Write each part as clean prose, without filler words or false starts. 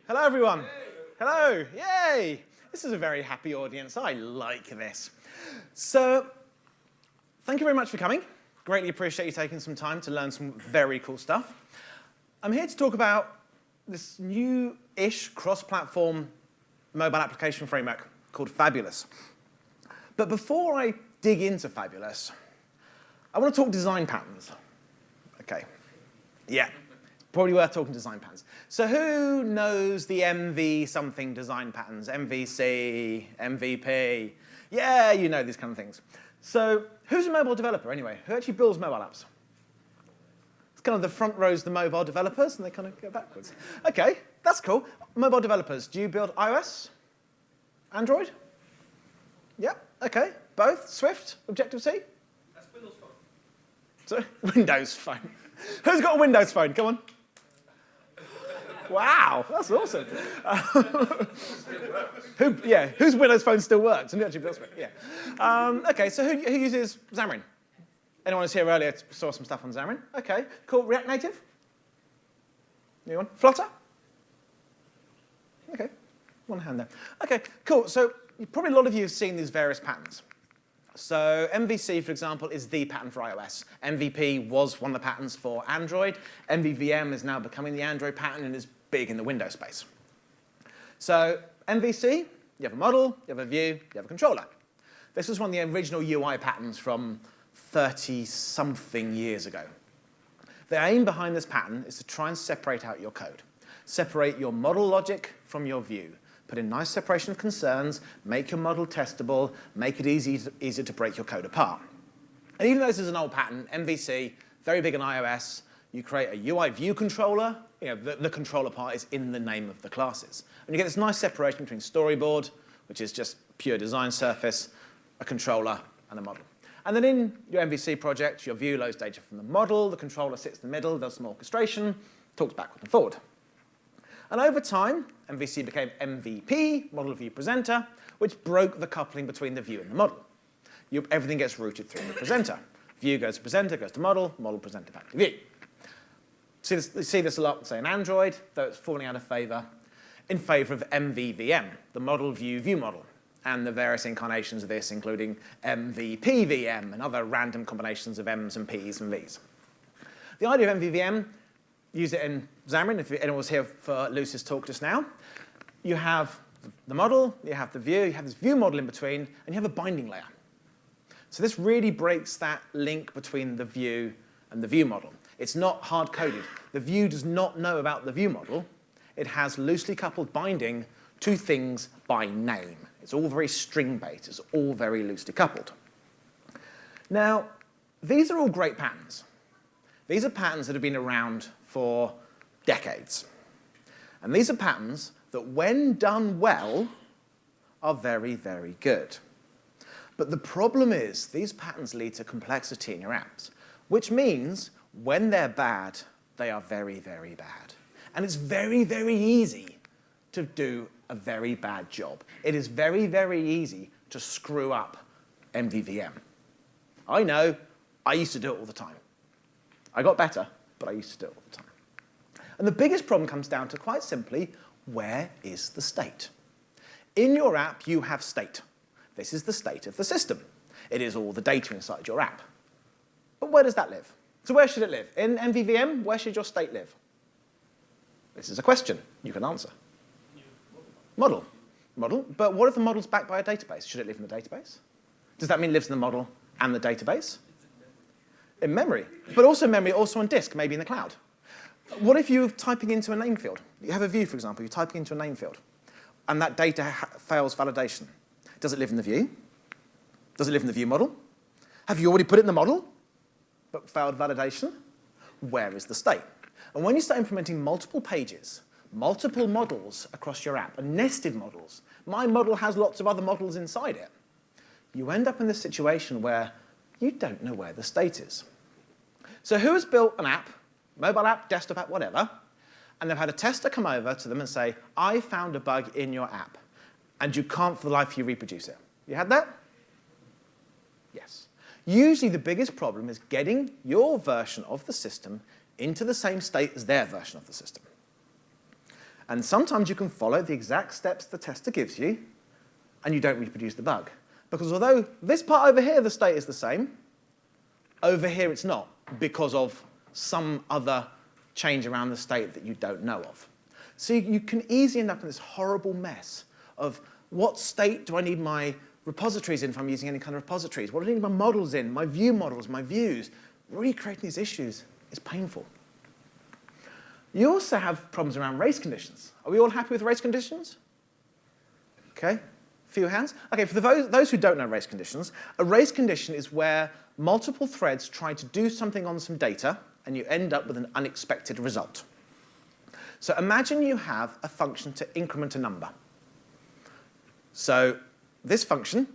Hello, everyone. Hello. Yay. This is a very happy audience. I like this. So thank you very much for coming. Greatly appreciate you taking some time to learn some very cool stuff. I'm here to talk about this new-ish cross-platform mobile application framework called Fabulous. But before I dig into Fabulous, I want to talk design patterns. OK. Yeah. Probably worth talking design patterns. So who knows the MV something design patterns? MVC, MVP. Yeah, you know these kind of things. So who's a mobile developer anyway? Who actually builds mobile apps? It's kind of the front rows, the mobile developers, and they kind of go backwards. OK, that's cool. Mobile developers, do you build iOS? Android? Yep, OK. Both? Swift? Objective-C? That's Windows Phone. So, Windows Phone. Who's got a Windows Phone? Come on. Wow, that's awesome. Whose Windows Phone still works? And who actually builds it? Yeah. OK, so who uses Xamarin? Anyone who's here earlier saw some stuff on Xamarin? OK, cool. React Native? Anyone? Flutter? OK, one hand there. OK, cool. So probably a lot of you have seen these various patterns. So MVC, for example, is the pattern for iOS. MVP was one of the patterns for Android. Mvvm is now becoming the Android pattern and is big in the Windows space. So MVC, you have a model, you have a view, you have a controller. This was one of the original UI patterns from 30-something years ago. The aim behind this pattern is to try and separate out your code. Separate your model logic from your view. Put in nice separation of concerns, make your model testable, make it easier to break your code apart. And even though this is an old pattern, MVC, very big on iOS, you create a UI view controller. The controller part is in the name of the classes. And you get this nice separation between storyboard, which is just pure design surface, a controller, and a model. And then in your MVC project, your view loads data from the model, the controller sits in the middle, does some orchestration, talks backward and forward. And over time, MVC became MVP, Model View Presenter, which broke the coupling between the view and the model. Everything gets routed through the presenter. View goes to presenter, goes to model, model presenter back to view. You see this a lot, say, in Android, though it's falling out of favor, in favor of Mvvm, the model view view model, and the various incarnations of this, including MVPVM and other random combinations of M's and P's and V's. The idea of Mvvm, use it in Xamarin, if anyone was here for Luce's talk just now. You have the model, you have the view, you have this view model in between, and you have a binding layer. So this really breaks that link between the view and the view model. It's not hard-coded. The view does not know about the view model. It has loosely coupled binding to things by name. It's all very string-based. It's all very loosely coupled. Now, these are all great patterns. These are patterns that have been around for decades. And these are patterns that, when done well, are very, very good. But the problem is these patterns lead to complexity in your apps, which means when they're bad, they are very, very bad. And it's very, very easy to do a very bad job. It is very, very easy to screw up Mvvm. I know. I used to do it all the time. I got better, but I used to do it all the time. And the biggest problem comes down to, quite simply, where is the state? In your app, you have state. This is the state of the system. It is all the data inside your app. But where does that live? So where should it live? In Mvvm, where should your state live? This is a question you can answer. Model. Model. But what if the model's backed by a database? Should it live in the database? Does that mean it lives in the model and the database? In memory. But also memory, also on disk, maybe in the cloud. What if you're typing into a name field? You have a view, for example. You're typing into a name field. And that data fails validation. Does it live in the view? Does it live in the view model? Have you already put it in the model, but failed validation? Where is the state? And when you start implementing multiple pages, multiple models across your app, and nested models, my model has lots of other models inside it, you end up in this situation where you don't know where the state is. So who has built an app, mobile app, desktop app, whatever, and they've had a tester come over to them and say, I found a bug in your app, and you can't for the life of you reproduce it. You had that? Yes. Usually the biggest problem is getting your version of the system into the same state as their version of the system. And sometimes you can follow the exact steps the tester gives you, and you don't reproduce the bug. Because although this part over here, the state is the same, over here it's not, because of some other change around the state that you don't know of. So you can easily end up in this horrible mess of what state do I need my repositories in if I'm using any kind of repositories? What do I need my models in, my view models, my views? Recreating these issues is painful. You also have problems around race conditions. Are we all happy with race conditions? Okay, few hands. Okay, for those who don't know race conditions, a race condition is where multiple threads try to do something on some data, and you end up with an unexpected result. So imagine you have a function to increment a number. So this function,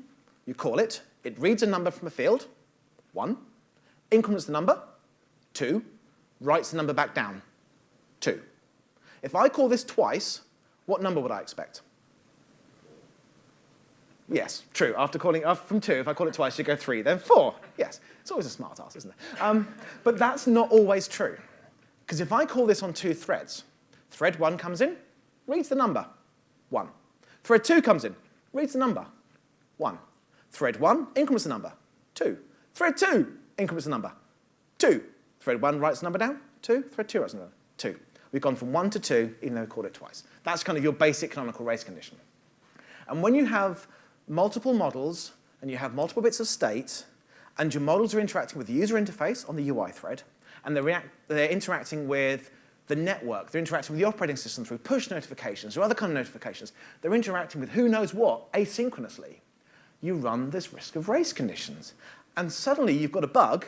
you call it, it reads a number from a field, 1, increments the number, 2, writes the number back down, 2. If I call this twice, what number would I expect? Yes, true. After calling from 2, if I call it twice, you go 3, then 4. Yes, it's always a smart ass, isn't it? But that's not always true. Because if I call this on 2 threads, thread 1 comes in, reads the number, 1. Thread 2 comes in, reads the number, 1. Thread 1 increments the number, 2. Thread 2 increments the number, 2. Thread 1 writes the number down, 2. Thread 2 writes the number, 2. We've gone from 1 to 2, even though we called it twice. That's kind of your basic canonical race condition. And when you have multiple models, and you have multiple bits of state, and your models are interacting with the user interface on the UI thread, and they're interacting with the network, they're interacting with the operating system through push notifications or other kind of notifications, they're interacting with who knows what asynchronously, you run this risk of race conditions. And suddenly you've got a bug,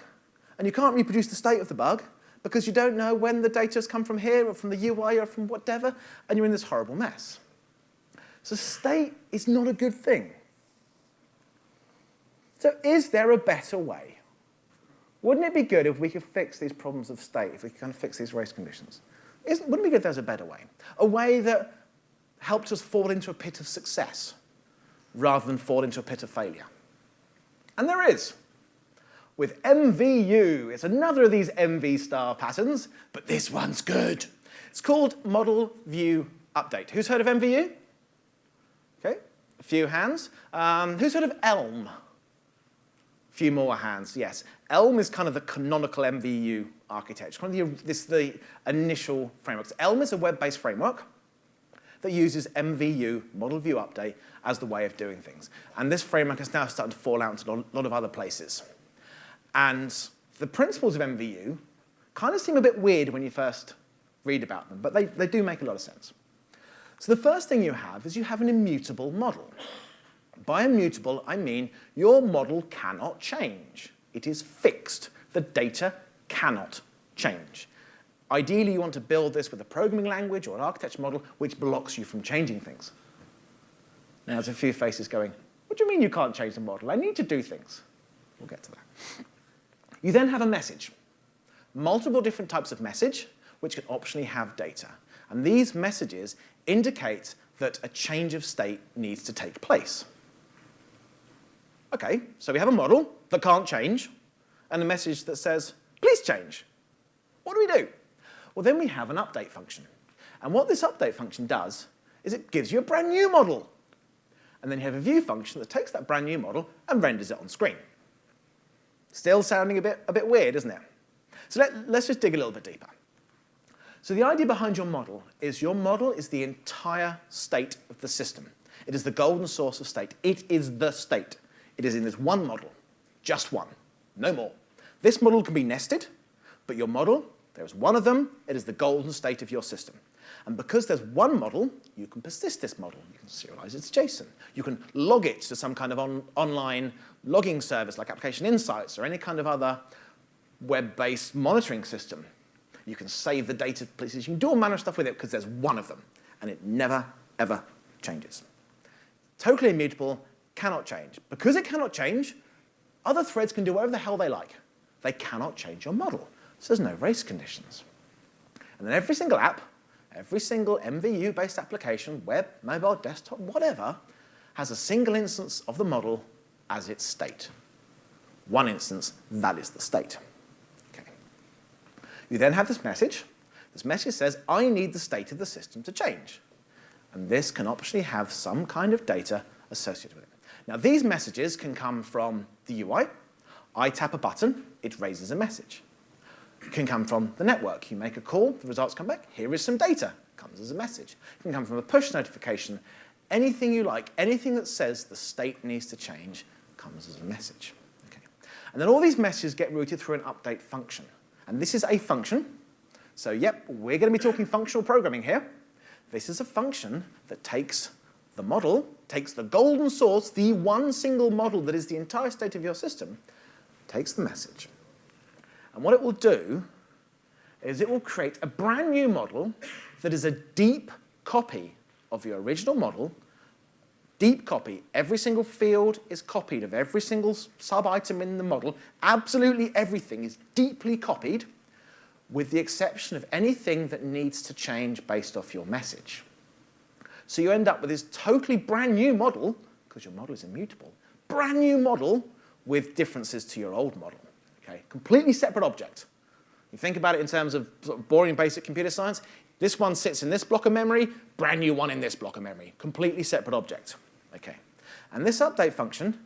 and you can't reproduce the state of the bug because you don't know when the data has come from here or from the UI or from whatever, and you're in this horrible mess. So state is not a good thing. So is there a better way? Wouldn't it be good if we could fix these problems of state, if we could kind of fix these race conditions? Wouldn't it be good if there was a better way? A way that helped us fall into a pit of success rather than fall into a pit of failure? And there is. With MVU, it's another of these MV star patterns, but this one's good. It's called Model View Update. Who's heard of MVU? Okay, a few hands. Who's heard of Elm? Few more hands, yes. Elm is kind of the canonical MVU architecture, kind of the initial framework. So Elm is a web-based framework that uses MVU, Model View Update, as the way of doing things. And this framework is now starting to fall out into a lot of other places. And the principles of MVU kind of seem a bit weird when you first read about them, but they do make a lot of sense. So the first thing you have is you have an immutable model. By immutable, I mean your model cannot change. It is fixed. The data cannot change. Ideally, you want to build this with a programming language or an architecture model which blocks you from changing things. Now, there's a few faces going, what do you mean you can't change the model? I need to do things. We'll get to that. You then have a message. Multiple different types of message which can optionally have data. And these messages indicate that a change of state needs to take place. Okay, so we have a model that can't change, and a message that says, please change. What do we do? Well, then we have an update function. And what this update function does is it gives you a brand new model. And then you have a view function that takes that brand new model and renders it on screen. Still sounding a bit weird, isn't it? So let's just dig a little bit deeper. So the idea behind your model is the entire state of the system. It is the golden source of state. It is the state. It is in this one model, just one, no more. This model can be nested, but your model, there is one of them, it is the golden state of your system. And because there's one model, you can persist this model. You can serialize its JSON. You can log it to some kind of online logging service like Application Insights or any kind of other web-based monitoring system. You can save the data places. You can do all manner of stuff with it because there's one of them, and it never, ever changes. Totally immutable, cannot change. Because it cannot change, other threads can do whatever the hell they like. They cannot change your model. So there's no race conditions. And then every single app, every single MVU-based application, web, mobile, desktop, whatever, has a single instance of the model as its state. One instance, that is the state. Okay. You then have this message This message says, I need the state of the system to change. And this can optionally have some kind of data associated with it. Now, these messages can come from the UI. I tap a button, it raises a message. It can come from the network. You make a call, the results come back. Here is some data, comes as a message. It can come from a push notification. Anything you like, anything that says the state needs to change comes as a message. Okay. And then all these messages get routed through an update function. And this is a function. So, yep, we're going to be talking functional programming here. This is a function that takes the model, takes the golden source, the one single model that is the entire state of your system, takes the message. And what it will do is it will create a brand new model that is a deep copy of your original model. Deep copy. Every single field is copied of every single sub-item in the model. Absolutely everything is deeply copied, with the exception of anything that needs to change based off your message. So you end up with this totally brand new model, because your model is immutable, brand new model with differences to your old model. Okay? Completely separate object. You think about it in terms of sort of boring basic computer science. This one sits in this block of memory, brand new one in this block of memory. Completely separate object. Okay. And this update function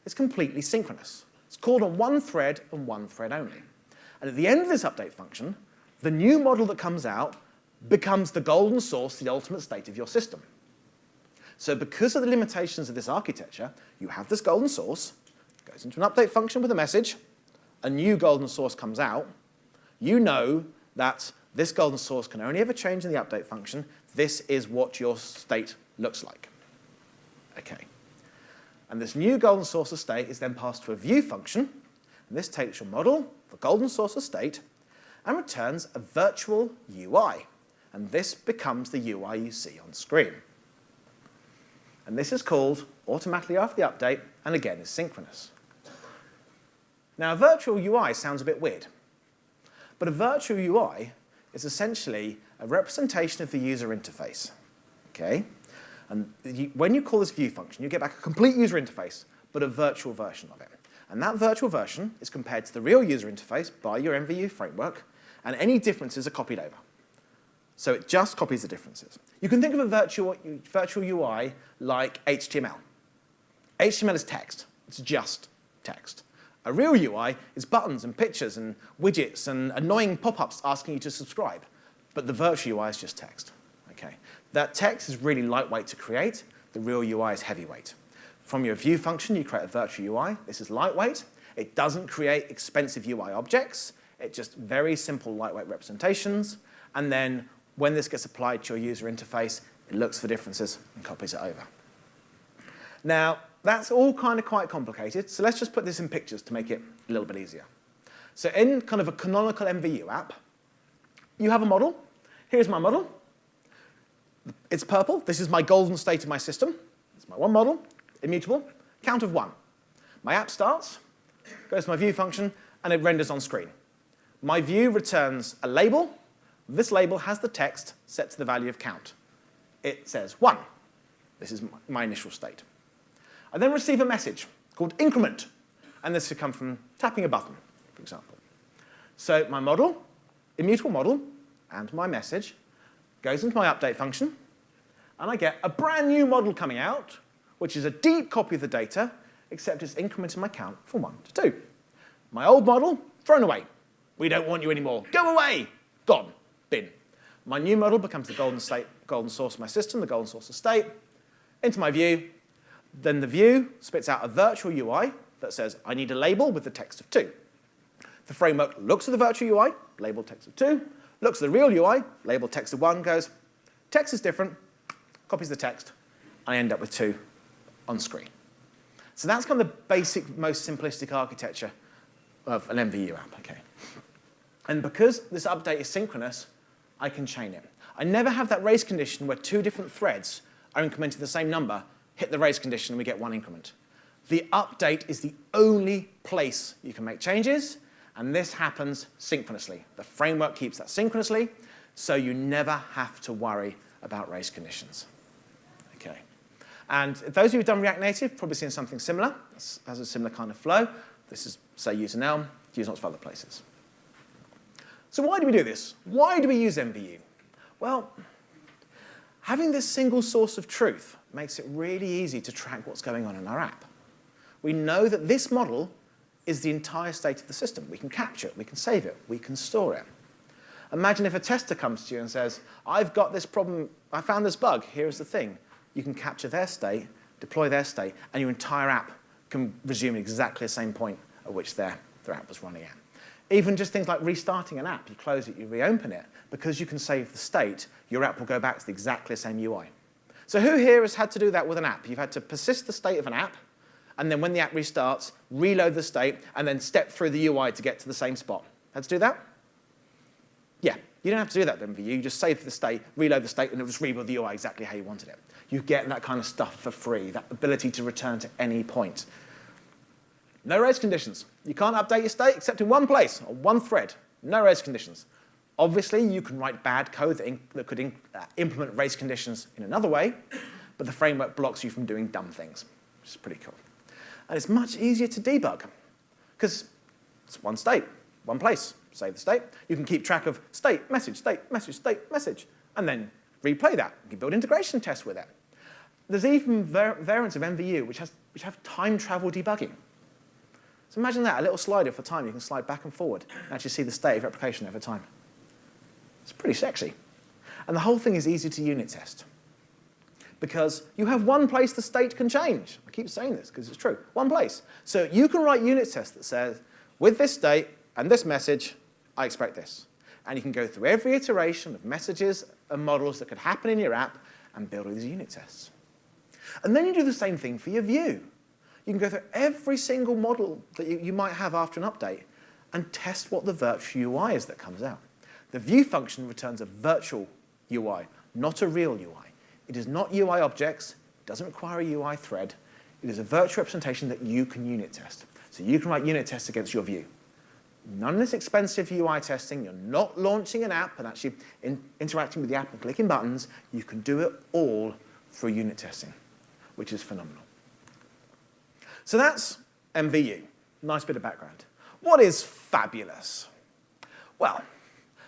is completely synchronous. It's called on one thread and one thread only. And at the end of this update function, the new model that comes out becomes the golden source, the ultimate state of your system. So because of the limitations of this architecture, you have this golden source, goes into an update function with a message, a new golden source comes out. You know that this golden source can only ever change in the update function. This is what your state looks like. Okay. And this new golden source of state is then passed to a view function. And this takes your model, the golden source of state, and returns a virtual UI. And this becomes the UI you see on screen. And this is called automatically after the update, and again is synchronous. Now, a virtual UI sounds a bit weird. But a virtual UI is essentially a representation of the user interface. Okay? And when you call this view function, you get back a complete user interface, but a virtual version of it. And that virtual version is compared to the real user interface by your MVU framework, and any differences are copied over. So it just copies the differences. You can think of a virtual UI like HTML. HTML is text. It's just text. A real UI is buttons and pictures and widgets and annoying pop-ups asking you to subscribe. But the virtual UI is just text. Okay. That text is really lightweight to create. The real UI is heavyweight. From your view function, you create a virtual UI. This is lightweight. It doesn't create expensive UI objects. It's just very simple, lightweight representations. And then when this gets applied to your user interface, it looks for differences and copies it over. Now, that's all kind of quite complicated. So let's just put this in pictures to make it a little bit easier. So in kind of a canonical MVU app, you have a model. Here's my model. It's purple. This is my golden state of my system. It's my one model, immutable, count of 1. My app starts, goes to my view function, and it renders on screen. My view returns a label. This label has the text set to the value of count. It says 1. This is my initial state. I then receive a message called increment, and this could come from tapping a button, for example. So my model, immutable model, and my message goes into my update function, and I get a brand new model coming out, which is a deep copy of the data, except it's incrementing my count from 1 to 2. My old model, thrown away. We don't want you anymore. Go away. Gone. Bin. My new model becomes the golden source of my system, the golden source of state, into my view. Then the view spits out a virtual UI that says, I need a label with the text of 2. The framework looks at the virtual UI, label text of 2, looks at the real UI, label text of 1, goes, text is different, copies the text, I end up with 2 on screen. So that's kind of the basic, most simplistic architecture of an MVU app. Okay. And because this update is synchronous, I can chain it. I never have that raise condition where 2 different threads are incrementing the same number, hit the raise condition, and we get 1 increment. The update is the only place you can make changes, and this happens synchronously. The framework keeps that synchronously, so you never have to worry about raise conditions. Okay. And those of you who've done React Native probably seen something similar. This has a similar kind of flow. This is, say, use an Elm, use lots of other places. So why do we do this? Why do we use MVU? Well, having this single source of truth makes it really easy to track what's going on in our app. We know that this model is the entire state of the system. We can capture it, we can save it, we can store it. Imagine if a tester comes to you and says, I've got this problem, I found this bug, here's the thing. You can capture their state, deploy their state, and your entire app can resume exactly the same point at which their app was running at. Even just things like restarting an app, you close it, you reopen it, because you can save the state, your app will go back to exactly the same UI. So who here has had to do that with an app? You've had to persist the state of an app, and then when the app restarts, reload the state, and then step through the UI to get to the same spot. Had to do that? Yeah, you don't have to do that with MVU. You just save the state, reload the state, and it will just rebuild the UI exactly how you wanted it. You get that kind of stuff for free, that ability to return to any point. No race conditions. You can't update your state except in one place, or one thread. No race conditions. Obviously, you can write bad code that could implement race conditions in another way, but the framework blocks you from doing dumb things, which is pretty cool. And it's much easier to debug, because it's one state, one place. Save the state. You can keep track of state, message, state, message, state, message, and then replay that. You can build integration tests with it. There's even variants of MVU which have time travel debugging. So imagine that, a little slider for time. You can slide back and forward and actually see the state of replication over time. It's pretty sexy. And the whole thing is easy to unit test, because you have one place the state can change. I keep saying this because it's true. One place. So you can write unit tests that says, with this state and this message, I expect this. And you can go through every iteration of messages and models that could happen in your app and build all these unit tests. And then you do the same thing for your view. You can go through every single model that you might have after an update and test what the virtual UI is that comes out. The view function returns a virtual UI, not a real UI. It is not UI objects. It doesn't require a UI thread. It is a virtual representation that you can unit test. So you can write unit tests against your view. None of this expensive UI testing. You're not launching an app and actually interacting with the app and clicking buttons. You can do it all through unit testing, which is phenomenal. So that's MVU. Nice bit of background. What is Fabulous? Well,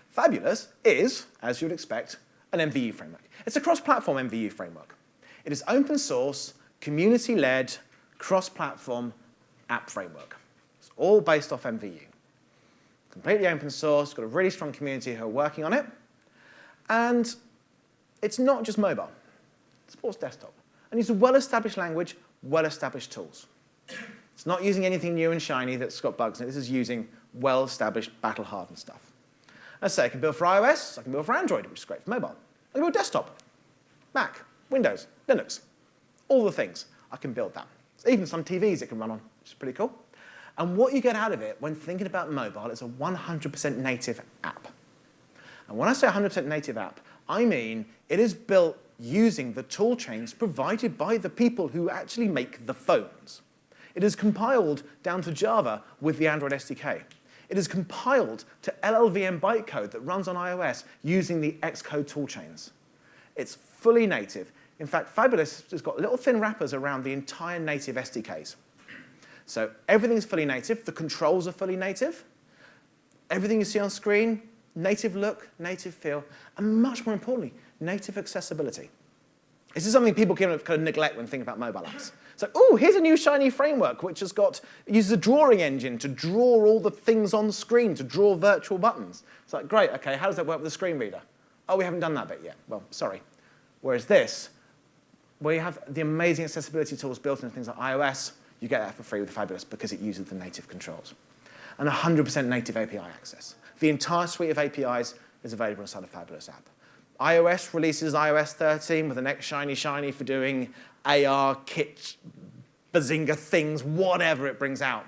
Fabulous is, as you would expect, an MVU framework. It's a cross-platform MVU framework. It is open source, community-led, cross-platform app framework. It's all based off MVU. Completely open source, got a really strong community who are working on it. And it's not just mobile. It supports desktop. And it's a well-established language, well-established tools. It's not using anything new and shiny that's got bugs in it. This is using well-established, battle-hardened stuff. Let's say I can build for iOS, I can build for Android, which is great for mobile. I can build desktop, Mac, Windows, Linux, all the things. I can build that. Even some TVs it can run on, which is pretty cool. And what you get out of it when thinking about mobile is a 100% native app. And when I say 100% native app, I mean it is built using the tool chains provided by the people who actually make the phones. It is compiled down to Java with the Android SDK. It is compiled to LLVM bytecode that runs on iOS using the Xcode toolchains. It's fully native. In fact, Fabulous has got little thin wrappers around the entire native SDKs. So everything's fully native. The controls are fully native. Everything you see on screen, native look, native feel, and much more importantly, native accessibility. This is something people kind of neglect when thinking about mobile apps. So, oh, here's a new shiny framework which uses a drawing engine to draw all the things on screen, to draw virtual buttons. It's like, great, okay, how does that work with a screen reader? Oh, we haven't done that bit yet. Well, sorry. Whereas this, where you have the amazing accessibility tools built into things like iOS, you get that for free with Fabulous because it uses the native controls. And 100% native API access. The entire suite of APIs is available inside the Fabulous app. iOS releases iOS 13 with the next shiny for doing AR, kit, bazinga things, whatever it brings out.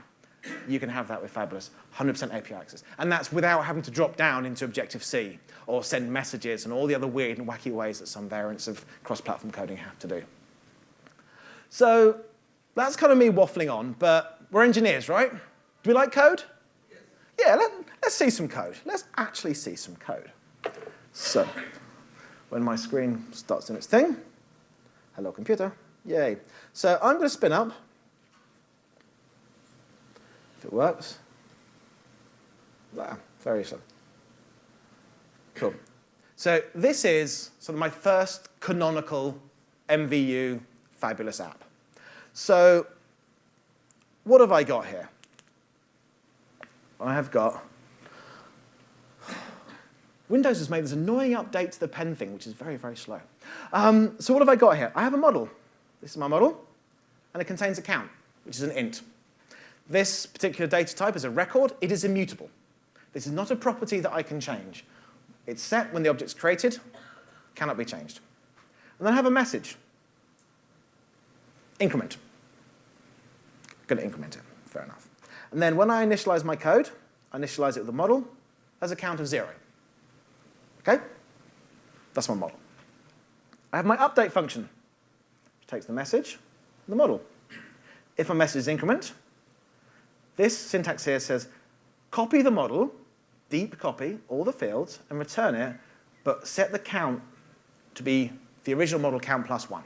You can have that with Fabulous, 100% API access. And that's without having to drop down into Objective-C or send messages and all the other weird and wacky ways that some variants of cross-platform coding have to do. So that's kind of me waffling on, but we're engineers, right? Do we like code? Yes. Yeah, let's see some code. Let's actually see some code. So when my screen starts doing its thing, hello computer, yay. So I'm going to spin up, if it works. Wow, very slow. Cool. So this is sort of my first canonical MVU fabulous app. So what have I got here? I have got Windows has made this annoying update to the pen thing, which is very, very slow. So what have I got here? I have a model. This is my model, and it contains a count, which is an int. This particular data type is a record. It is immutable. This is not a property that I can change. It's set when the object's created, cannot be changed. And then I have a message. Increment. Going to increment it, fair enough. And then when I initialize my code, I initialize it with a model as a count of 0. OK? That's my model. I have my update function, which takes the message and the model. If my message is increment, this syntax here says, copy the model, deep copy all the fields, and return it, but set the count to be the original model count plus 1.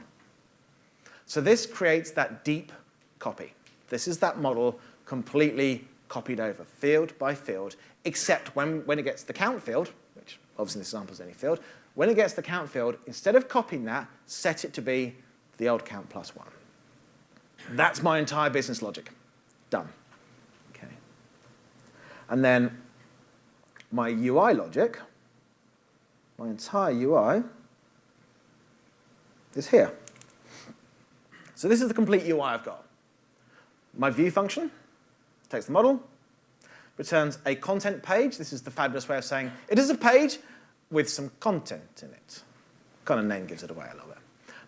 So this creates that deep copy. This is that model completely copied over, field by field, except when it gets the count field, which obviously in this example is any field, when it gets the count field, instead of copying that, set it to be the old count plus 1. That's my entire business logic. Done. Okay. And then my UI logic, my entire UI, is here. So this is the complete UI I've got. My view function takes the model, returns a content page. This is the fabulous way of saying it is a page with some content in it. Kind of name gives it away a little bit.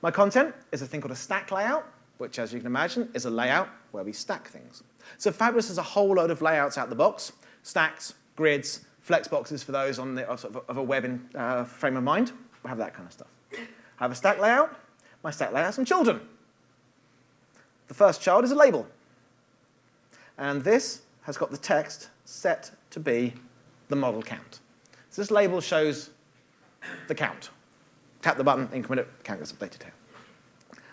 My content is a thing called a stack layout, which, as you can imagine, is a layout where we stack things. So Fabulous has a whole load of layouts out the box, stacks, grids, flex boxes for those on the, of a web frame of mind. We have that kind of stuff. I have a stack layout. My stack layout has some children. The first child is a label. And this has got the text set to be the model count. So this label shows the count. Tap the button, increment it, count gets updated here.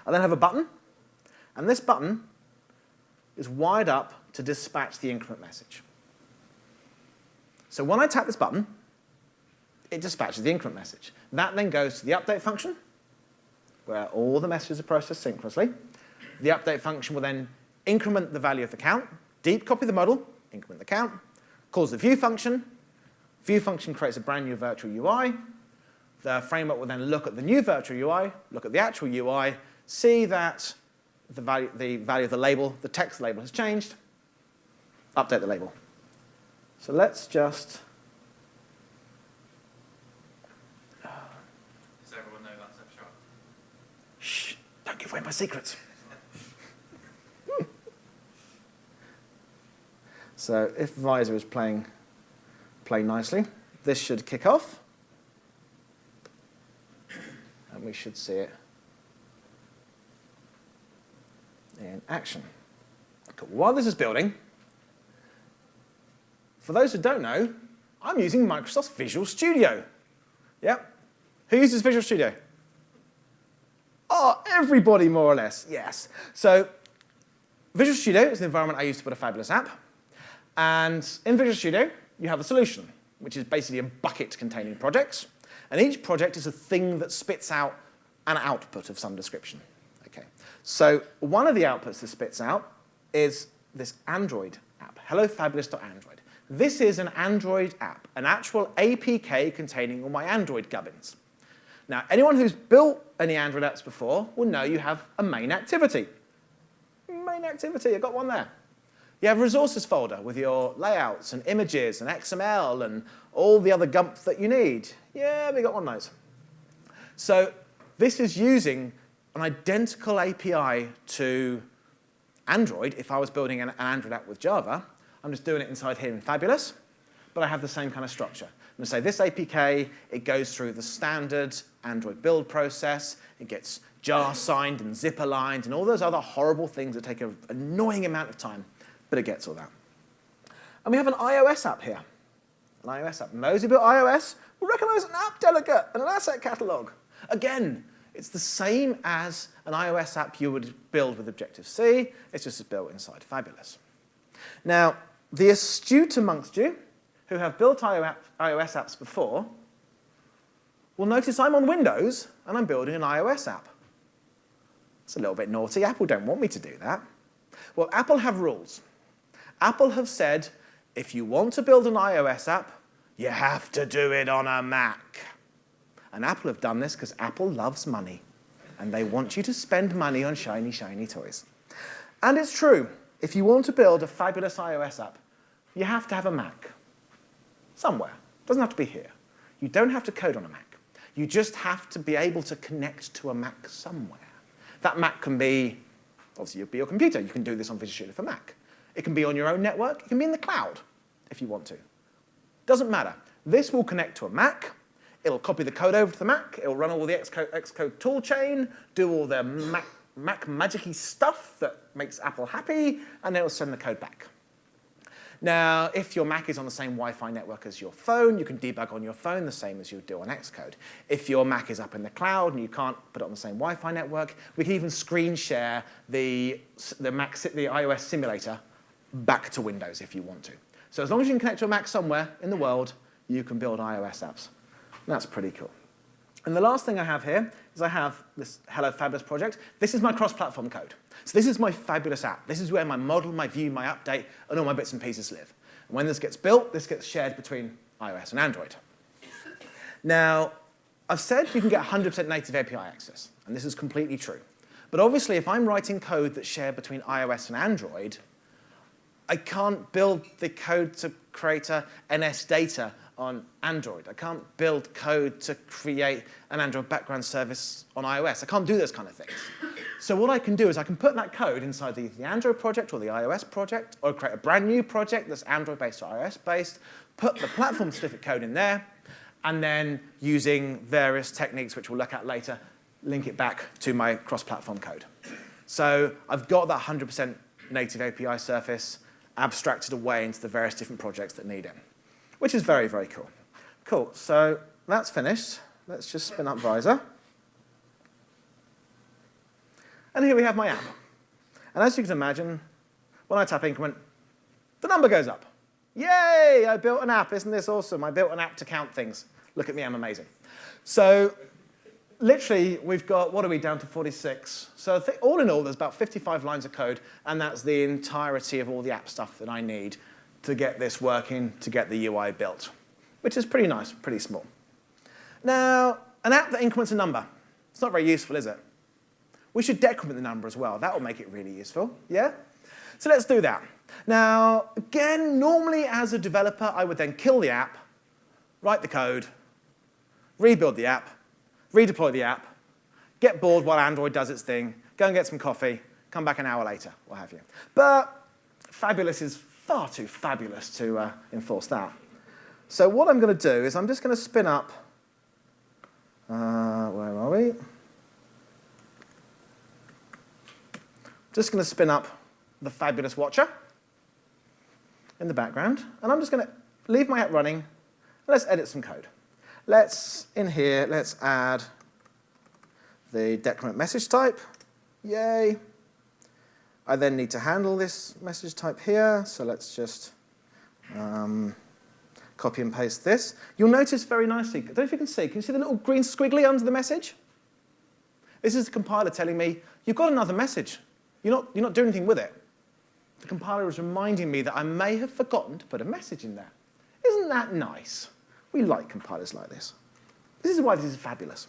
I then have a button, and this button is wired up to dispatch the increment message. So when I tap this button, it dispatches the increment message. That then goes to the update function, where all the messages are processed synchronously. The update function will then increment the value of the count, deep copy the model, increment the count, calls the view function. View function creates a brand new virtual UI. The framework will then look at the new virtual UI, look at the actual UI, see that the value of the label, the text label has changed, update the label. So let's just... Does everyone know that's F#? Shh, don't give away my secrets. So if Visor is playing nicely, this should kick off. And we should see it in action. Cool. While this is building, for those who don't know, I'm using Microsoft's Visual Studio. Yep. Who uses Visual Studio? Oh, everybody more or less, yes. So Visual Studio is the environment I use to build a fabulous app. And in Visual Studio, you have a solution, which is basically a bucket containing projects. And each project is a thing that spits out an output of some description. Okay. So one of the outputs that spits out is this Android app, hellofabulous.android. This is an Android app, an actual APK containing all my Android gubbins. Now, anyone who's built any Android apps before will know you have a main activity. Main activity, I've got one there. You have a resources folder with your layouts and images and XML and all the other gump that you need. Yeah, we got one of those. So this is using an identical API to Android. If I was building an Android app with Java, I'm just doing it inside here in Fabulous, but I have the same kind of structure. I'm going to say this APK, it goes through the standard Android build process. It gets jar signed and zip aligned and all those other horrible things that take an annoying amount of time. But it gets all that. And we have an iOS app here. An iOS app. And those who built iOS will recognize an app delegate and an asset catalog. Again, it's the same as an iOS app you would build with Objective-C. It's just built inside Fabulous. Now, the astute amongst you who have built iOS apps before Well, notice I'm on Windows, and I'm building an iOS app. It's a little bit naughty. Apple don't want me to do that. Well, Apple have rules. Apple have said, if you want to build an iOS app, you have to do it on a Mac. And Apple have done this because Apple loves money. And they want you to spend money on shiny, shiny toys. And it's true. If you want to build a fabulous iOS app, you have to have a Mac. Somewhere. It doesn't have to be here. You don't have to code on a Mac. You just have to be able to connect to a Mac somewhere. That Mac can be, obviously, it'll be your computer. You can do this on Visual Studio for Mac. It can be on your own network. It can be in the cloud, if you want to. Doesn't matter. This will connect to a Mac. It'll copy the code over to the Mac. It'll run all the Xcode tool chain, do all the Mac magic-y stuff that makes Apple happy, and then it'll send the code back. Now, if your Mac is on the same Wi-Fi network as your phone, you can debug on your phone the same as you do on Xcode. If your Mac is up in the cloud and you can't put it on the same Wi-Fi network, we can even screen share the iOS simulator back to Windows if you want to. So as long as you can connect to a Mac somewhere in the world, you can build iOS apps. That's pretty cool. And the last thing I have here is I have this Hello Fabulous project. This is my cross-platform code. So this is my fabulous app. This is where my model, my view, my update, and all my bits and pieces live. And when this gets built, this gets shared between iOS and Android. Now, I've said you can get 100% native API access, and this is completely true. But obviously, if I'm writing code that's shared between iOS and Android, I can't build the code to create a NS data on Android. I can't build code to create an Android background service on iOS. I can't do those kind of things. So what I can do is I can put that code inside the Android project or the iOS project, or create a brand new project that's Android-based or iOS-based, put the platform-specific code in there, and then using various techniques, which we'll look at later, link it back to my cross-platform code. So I've got that 100% native API surface abstracted away into the various different projects that need it, which is very, very cool. Cool, so that's finished. Let's just spin up Visor. And here we have my app. And as you can imagine, when I tap increment, the number goes up. Yay, I built an app. Isn't this awesome? I built an app to count things. Look at me, I'm amazing. So literally, we've got, what are we, down to 46. So all in all, there's about 55 lines of code, and that's the entirety of all the app stuff that I need to get this working, to get the UI built, which is pretty nice, pretty small. Now, an app that increments a number, it's not very useful, is it? We should decrement the number as well. That will make it really useful, yeah? So let's do that. Now, again, normally as a developer, I would then kill the app, write the code, rebuild the app, redeploy the app, get bored while Android does its thing, go and get some coffee, come back an hour later, what have you. But fabulous is far too fabulous to enforce that. So what I'm going to do is I'm just going to spin up, where are we? Just going to spin up the fabulous watcher in the background, and I'm just going to leave my app running. Let's edit some code. In here, let's add the decrement message type. Yay. I then need to handle this message type here, so let's just copy and paste this. You'll notice very nicely, I don't know if you can see the little green squiggly under the message? This is the compiler telling me, you've got another message. You're not doing anything with it. The compiler is reminding me that I may have forgotten to put a message in there. Isn't that nice? We like compilers like this. This is why this is fabulous.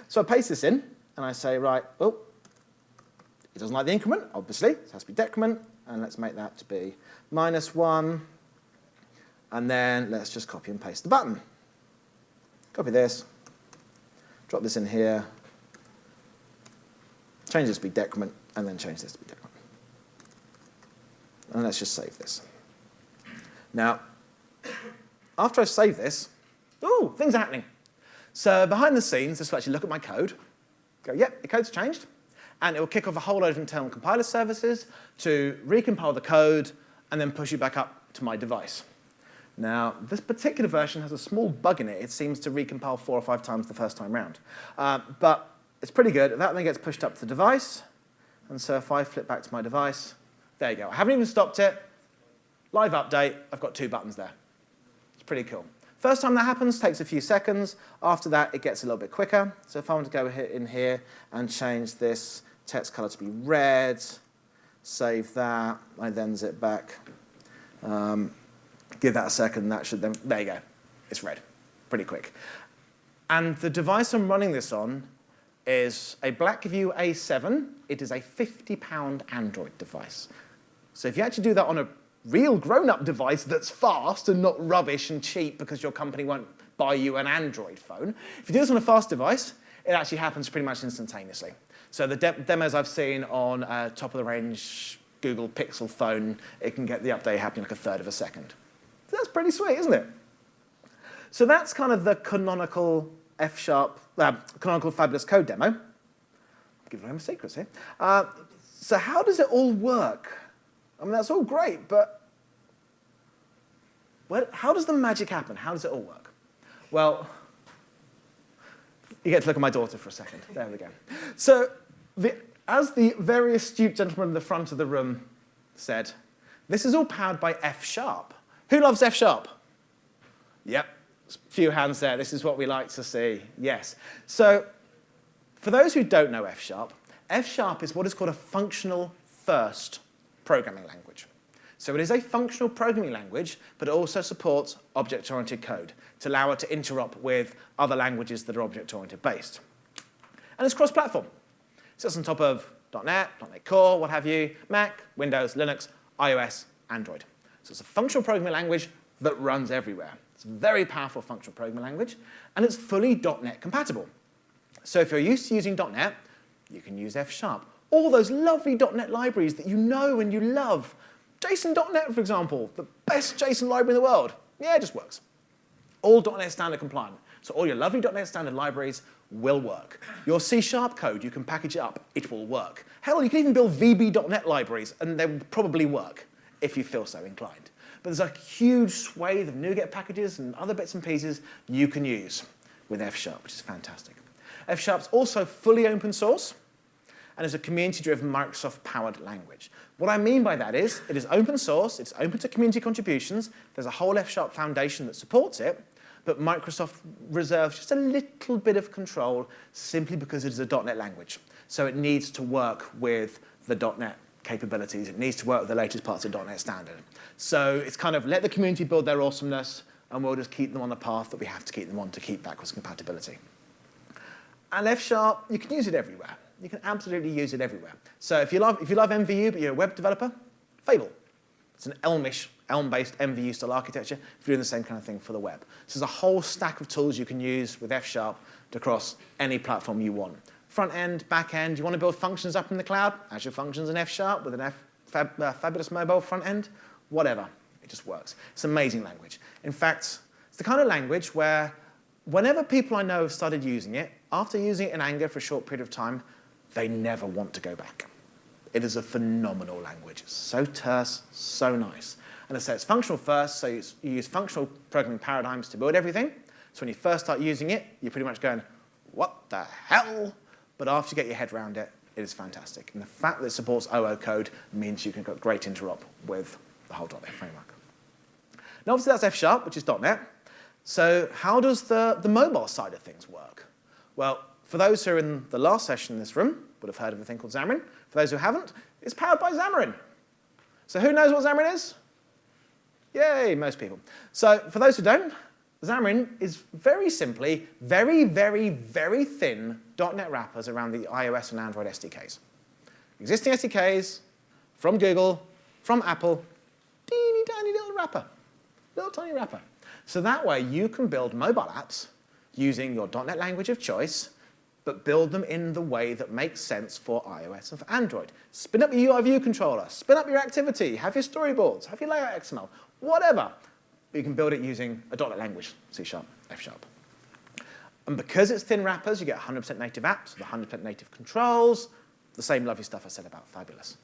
So I paste this in, and I say, right, oh, it doesn't like the increment, obviously. It has to be decrement, and let's make that to be -1. And then let's just copy and paste the button. Copy this, drop this in here, change this to be decrement, and then change this to be decrement. And let's just save this. Now, after I save this, ooh, things are happening. So behind the scenes, this will actually look at my code, go, yep, the code's changed, and it will kick off a whole load of internal compiler services to recompile the code and then push it back up to my device. Now, this particular version has a small bug in it. It seems to recompile 4 or 5 times the first time round. But it's pretty good. That then gets pushed up to the device. And so if I flip back to my device, there you go. I haven't even stopped it. Live update. I've got 2 buttons there. It's pretty cool. First time that happens takes a few seconds. After that, it gets a little bit quicker. So if I want to go in here and change this text color to be red, save that, I then zip back, give that a second, that should then, there you go, it's red, pretty quick. And the device I'm running this on is a Blackview A7. It is a £50 Android device. So if you actually do that on a real grown-up device that's fast and not rubbish and cheap because your company won't buy you an Android phone, if you do this on a fast device, it actually happens pretty much instantaneously. So the demos I've seen on a top-of-the-range Google Pixel phone, it can get the update happening like a third of a second. So that's pretty sweet, isn't it? So that's kind of the canonical canonical fabulous code demo. I'm giving away my secrets here. So how does it all work? I mean, that's all great, but how does the magic happen? How does it all work? Well, you get to look at my daughter for a second. There we go. So as the very astute gentleman in the front of the room said, this is all powered by F#. Who loves F#? Yep. Few hands there. This is what we like to see. Yes. So for those who don't know F#, F# is what is called a functional first programming language. So it is a functional programming language, but it also supports object-oriented code to allow it to interop with other languages that are object-oriented based. And it's cross-platform. It sits on top of .NET, .NET Core, what have you, Mac, Windows, Linux, iOS, Android. So it's a functional programming language that runs everywhere. It's a very powerful functional programming language, and it's fully .NET compatible. So if you're used to using .NET, you can use F#. All those lovely .NET libraries that you know and you love. JSON.NET, for example, the best JSON library in the world. Yeah, it just works. All .NET Standard compliant. So all your lovely .NET Standard libraries will work. Your C# code, you can package it up. It will work. Hell, you can even build VB.NET libraries, and they will probably work if you feel so inclined. But there's a huge swathe of NuGet packages and other bits and pieces you can use with F#, which is fantastic. F# is also fully open source and is a community-driven Microsoft-powered language. What I mean by that is it is open source, it's open to community contributions, there's a whole F# foundation that supports it, but Microsoft reserves just a little bit of control simply because it is a .NET language. So it needs to work with the .NET capabilities. It needs to work with the latest parts of .NET Standard. So it's kind of let the community build their awesomeness, and we'll just keep them on the path that we have to keep them on to keep backwards compatibility. And F#, you can use it everywhere. You can absolutely use it everywhere. So if you love Mvu, but you're a web developer, Fable. It's an Elm-based Mvu style architecture if you're doing the same kind of thing for the web. So there's a whole stack of tools you can use with F# to cross any platform you want. Front end, back end, you want to build functions up in the cloud? Azure Functions in F# with an fabulous mobile front end? Whatever. It just works. It's an amazing language. In fact, it's the kind of language where whenever people I know have started using it, after using it in anger for a short period of time, they never want to go back. It is a phenomenal language. It's so terse, so nice. And I say it's functional first, so you use functional programming paradigms to build everything. So when you first start using it, you're pretty much going, what the hell? But after you get your head around it, it is fantastic. And the fact that it supports OO code means you can get great interop with the whole .NET framework. Now obviously that's F#, which is .NET. So how does the mobile side of things work? Well, for those who are in the last session in this room, would have heard of a thing called Xamarin. For those who haven't, it's powered by Xamarin. So who knows what Xamarin is? Yay, most people. So for those who don't, Xamarin is very simply very, very, very thin .NET wrappers around the iOS and Android SDKs. Existing SDKs from Google, from Apple, teeny tiny little wrapper, little tiny wrapper. So that way you can build mobile apps using your .NET language of choice, but build them in the way that makes sense for iOS and for Android. Spin up your UI view controller, spin up your activity, have your storyboards, have your layout XML, whatever. But you can build it using a .NET language, C#, F#. And because it's thin wrappers, you get 100% native apps with 100% native controls, the same lovely stuff I said about Fabulous.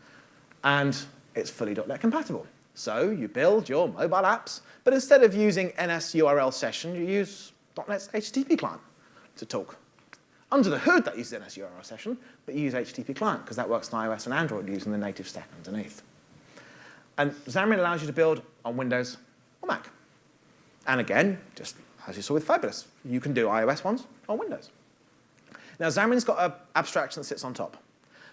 And it's fully .NET compatible. So you build your mobile apps, but instead of using NS-URL session, you use .NET's HTTP client to talk. Under the hood, that uses NS-URL session, but you use HTTP client, because that works on iOS and Android using the native stack underneath. And Xamarin allows you to build on Windows or Mac. And again, just as you saw with Fabulous, you can do iOS ones on Windows. Now, Xamarin's got an abstraction that sits on top.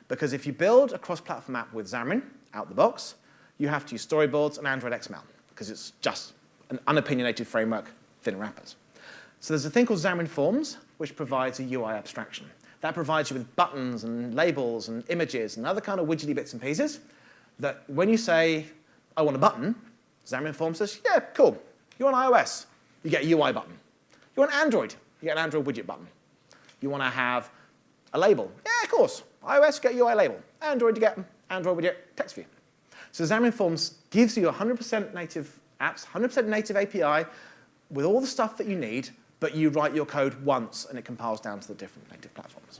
Because if you build a cross-platform app with Xamarin out the box, you have to use storyboards and Android XML, because it's just an unopinionated framework, thin wrappers. So there's a thing called Xamarin Forms, which provides a UI abstraction. That provides you with buttons and labels and images and other kind of widgety bits and pieces that when you say, I want a button, Xamarin Forms says, yeah, cool. You want iOS, you get a UI button. You want Android, you get an Android widget button. You want to have a label, yeah, of course. iOS, you get a UI label. Android, you get Android widget text view. So Xamarin Forms gives you 100% native apps, 100% native API with all the stuff that you need, but you write your code once and it compiles down to the different native platforms.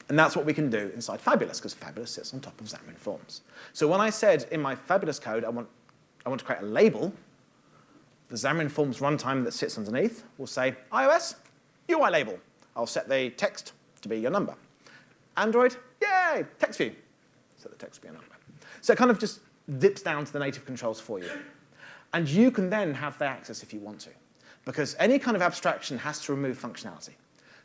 And that's what we can do inside Fabulous, because Fabulous sits on top of Xamarin Forms. So when I said in my Fabulous code, I want to create a label, the Xamarin Forms runtime that sits underneath will say, iOS, UI label. I'll set the text to be your number. Android, yay, text view. Set the text to be your number. So it kind of just dips down to the native controls for you. And you can then have the access if you want to, because any kind of abstraction has to remove functionality.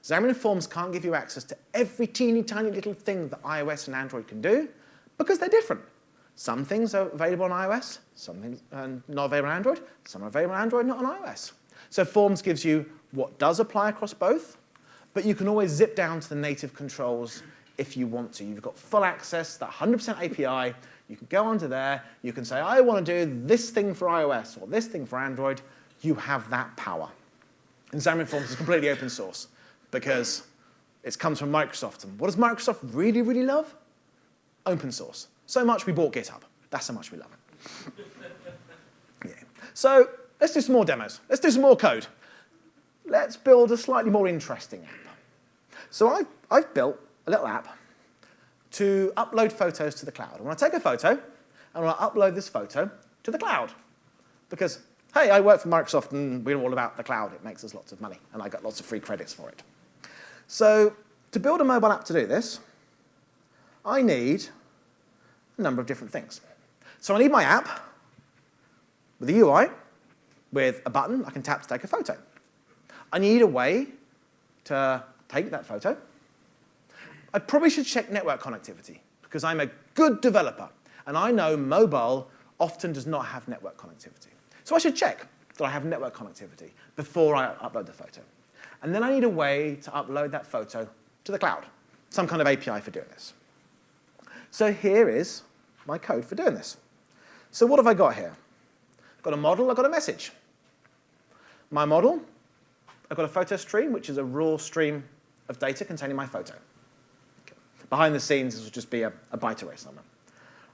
Xamarin Forms can't give you access to every teeny tiny little thing that iOS and Android can do, because they're different. Some things are available on iOS, some things are not available on Android, some are available on Android, not on iOS. So Forms gives you what does apply across both, but you can always zip down to the native controls if you want to. You've got full access, that 100% API. You can go onto there. You can say, I want to do this thing for iOS or this thing for Android. You have that power. And Xamarin Forms is completely open source because it comes from Microsoft. And what does Microsoft really, really love? Open source. So much we bought GitHub. That's how much we love it. Yeah. So let's do some more demos. Let's do some more code. Let's build a slightly more interesting app. So I've built a little app to upload photos to the cloud. I want to take a photo, and I want to upload this photo to the cloud. Because, hey, I work for Microsoft, and we're all about the cloud. It makes us lots of money, and I got lots of free credits for it. So to build a mobile app to do this, I need a number of different things. So I need my app with a UI, with a button I can tap to take a photo. I need a way to take that photo. I probably should check network connectivity, because I'm a good developer, and I know mobile often does not have network connectivity. So I should check that I have network connectivity before I upload the photo. And then I need a way to upload that photo to the cloud, some kind of API for doing this. So here is my code for doing this. So what have I got here? I've got a model, I've got a message. My model, I've got a photo stream, which is a raw stream of data containing my photo. Okay. Behind the scenes, this will just be a byte array somewhere.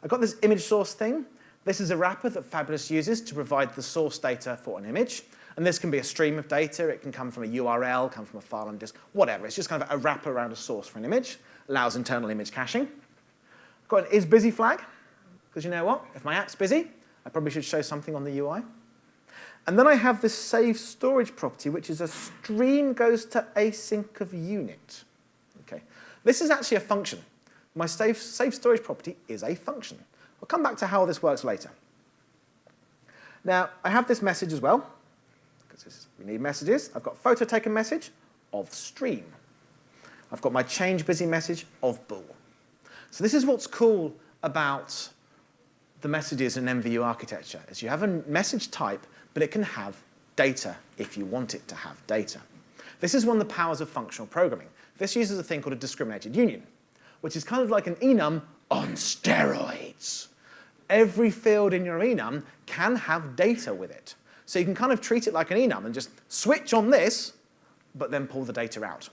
I've got this image source thing. This is a wrapper that Fabulous uses to provide the source data for an image. And this can be a stream of data. It can come from a URL, come from a file on disk, whatever. It's just kind of a wrapper around a source for an image. Allows internal image caching. I've got an isBusy flag, because you know what? If my app's busy, I probably should show something on the UI. And then I have this save storage property, which is a stream goes to async of unit. Okay. This is actually a function. My save storage property is a function. I'll come back to how this works later. Now, I have this message as well, because we need messages. I've got photo taken message of stream. I've got my change busy message of bool. So this is what's cool about the messages in MVU architecture, is you have a message type, but it can have data if you want it to have data. This is one of the powers of functional programming. This uses a thing called a discriminated union, which is kind of like an enum on steroids. Every field in your enum can have data with it. So you can kind of treat it like an enum and just switch on this, but then pull the data out.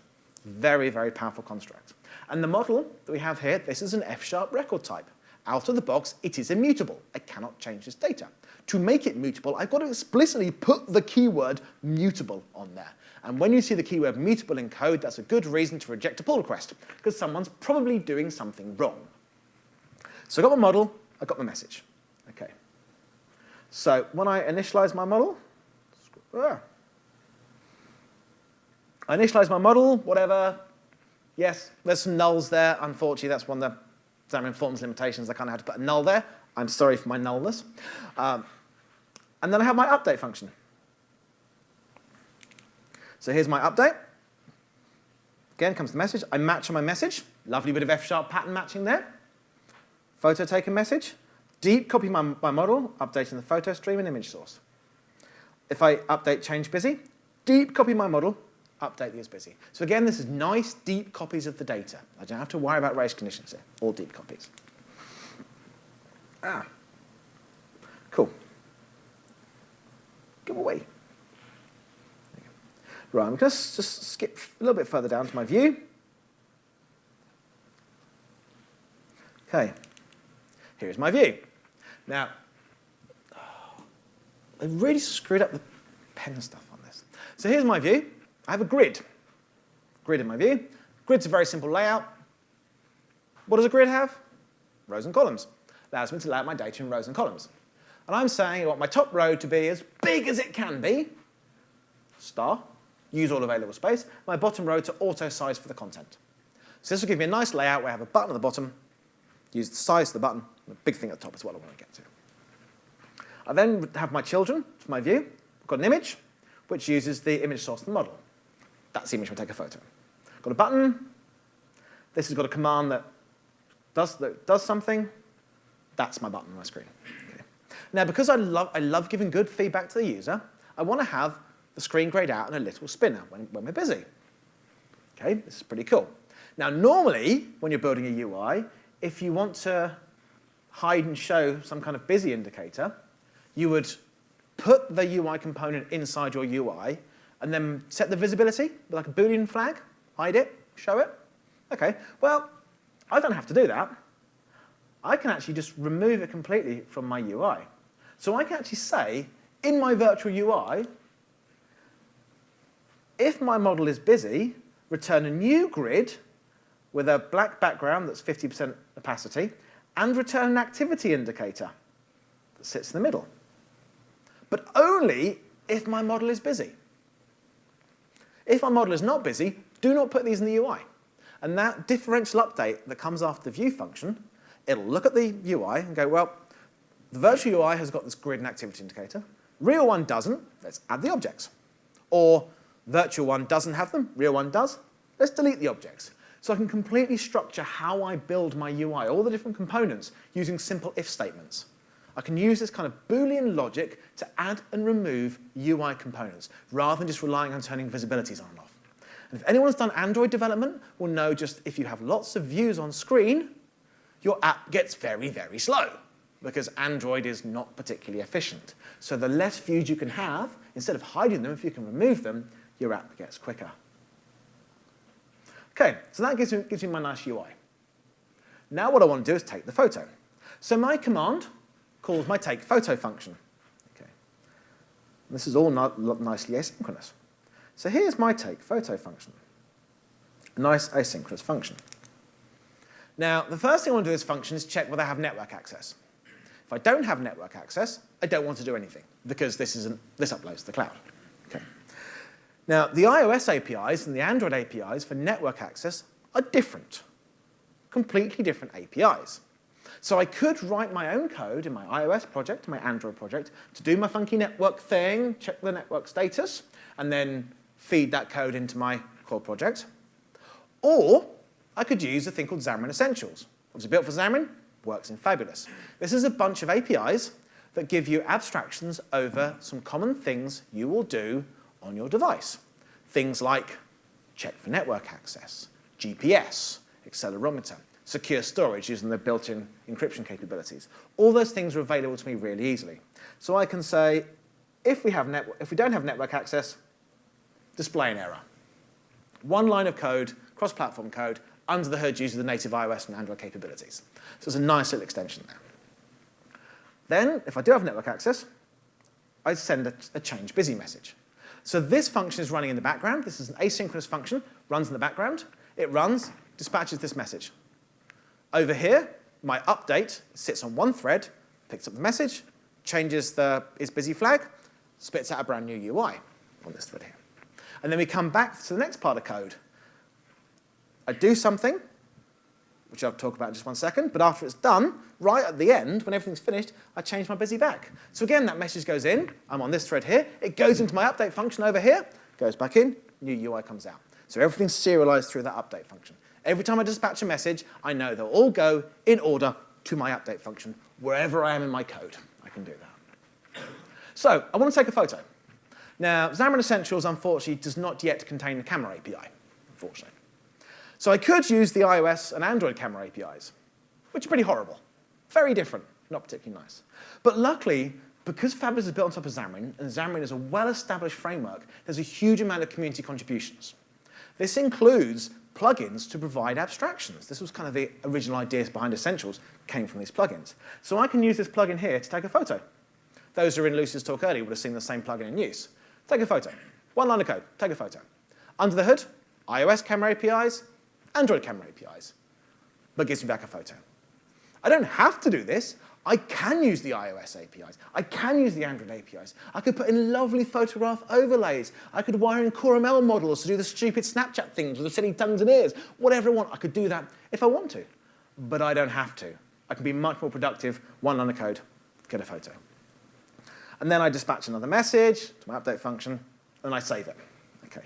Very, very powerful construct. And the model that we have here, this is an F# record type. Out of the box, it is immutable. I cannot change this data. To make it mutable, I've got to explicitly put the keyword mutable on there. And when you see the keyword mutable in code, that's a good reason to reject a pull request, because someone's probably doing something wrong. So I got my model, I got my message. Okay. So when I initialize my model, I initialize my model, whatever. Yes, there's some nulls there. Unfortunately, that's one of the Xamarin Forms limitations. I kind of had to put a null there. I'm sorry for my nullness. And then I have my update function. So here's my update. Again comes the message. I match on my message. Lovely bit of F# pattern matching there. Photo taken message. Deep copy my model, updating the photo stream and image source. If I update change busy, deep copy my model, update the is busy. So again, this is nice deep copies of the data. I don't have to worry about race conditions here. All deep copies. Cool. Give away. Right, I'm going to just skip a little bit further down to my view. Okay, here's my view. Now, I really screwed up the pen stuff on this. So here's my view. I have a grid. Grid in my view. Grid's a very simple layout. What does a grid have? Rows and columns. Allows me to lay out my data in rows and columns. And I'm saying I want my top row to be as big as it can be, star, use all available space, my bottom row to auto-size for the content. So this will give me a nice layout where I have a button at the bottom, use the size of the button, the big thing at the top is what I want to get to. I then have my children for my view. I've got an image, which uses the image source of the model. That's the image when I take a photo. I've got a button. This has got a command that does something. That's my button on my screen. Okay. Now, because I love giving good feedback to the user, I want to have the screen grayed out and a little spinner when we're busy. Okay, this is pretty cool. Now, normally, when you're building a UI, if you want to hide and show some kind of busy indicator, you would put the UI component inside your UI and then set the visibility with like a Boolean flag, hide it, show it. Okay, well, I don't have to do that. I can actually just remove it completely from my UI. So I can actually say, in my virtual UI, if my model is busy, return a new grid with a black background that's 50% opacity, and return an activity indicator that sits in the middle. But only if my model is busy. If my model is not busy, do not put these in the UI. And that differential update that comes after the view function, it'll look at the UI and go, well, the virtual UI has got this grid and activity indicator. Real one doesn't. Let's add the objects. Or virtual one doesn't have them. Real one does. Let's delete the objects. So I can completely structure how I build my UI, all the different components, using simple if statements. I can use this kind of Boolean logic to add and remove UI components, rather than just relying on turning visibilities on and off. And if anyone's done Android development, will know just if you have lots of views on screen, your app gets very, very slow, because Android is not particularly efficient. So the less views you can have, instead of hiding them, if you can remove them, your app gets quicker. Okay, so that gives me my nice UI. Now what I want to do is take the photo. So my command calls my take photo function. Okay. And this is all nicely asynchronous. So here's my take photo function. A nice asynchronous function. Now, the first thing I want to do with this function is check whether I have network access. If I don't have network access, I don't want to do anything, because this uploads to the cloud. Okay. Now, the iOS APIs and the Android APIs for network access are different, completely different APIs. So I could write my own code in my iOS project, my Android project, to do my funky network thing, check the network status, and then feed that code into my core project. Or I could use a thing called Xamarin Essentials. Obviously built for Xamarin, works in Fabulous. This is a bunch of APIs that give you abstractions over some common things you will do on your device. Things like check for network access, GPS, accelerometer, secure storage using the built-in encryption capabilities. All those things are available to me really easily. So I can say, if we don't have network access, display an error. One line of code, cross-platform code, under the hood uses the native iOS and Android capabilities. So it's a nice little extension there. Then, if I do have network access, I send a change busy message. So this function is running in the background. This is an asynchronous function, runs in the background. It runs, dispatches this message. Over here, my update sits on one thread, picks up the message, changes the isBusy flag, spits out a brand new UI on this thread here. And then we come back to the next part of code. I do something, which I'll talk about in just 1 second, but after it's done, right at the end, when everything's finished, I change my busy back. So again, that message goes in. I'm on this thread here. It goes into my update function over here, goes back in, new UI comes out. So everything's serialized through that update function. Every time I dispatch a message, I know they'll all go in order to my update function, wherever I am in my code. I can do that. So I want to take a photo. Now, Xamarin Essentials, unfortunately, does not yet contain the camera API, unfortunately. So I could use the iOS and Android camera APIs, which are pretty horrible. Very different, not particularly nice. But luckily, because Fabulous is built on top of Xamarin, and Xamarin is a well-established framework, there's a huge amount of community contributions. This includes plugins to provide abstractions. This was kind of the original ideas behind Essentials, came from these plugins. So I can use this plugin here to take a photo. Those who were in Lucy's talk earlier would have seen the same plugin in use. Take a photo. One line of code, take a photo. Under the hood, iOS camera APIs, Android camera APIs, but gives me back a photo. I don't have to do this. I can use the iOS APIs. I can use the Android APIs. I could put in lovely photograph overlays. I could wire in CoreML models to do the stupid Snapchat things with the silly tongues and ears. Whatever I want, I could do that if I want to. But I don't have to. I can be much more productive, one line of code, get a photo. And then I dispatch another message to my update function, and I save it. Okay.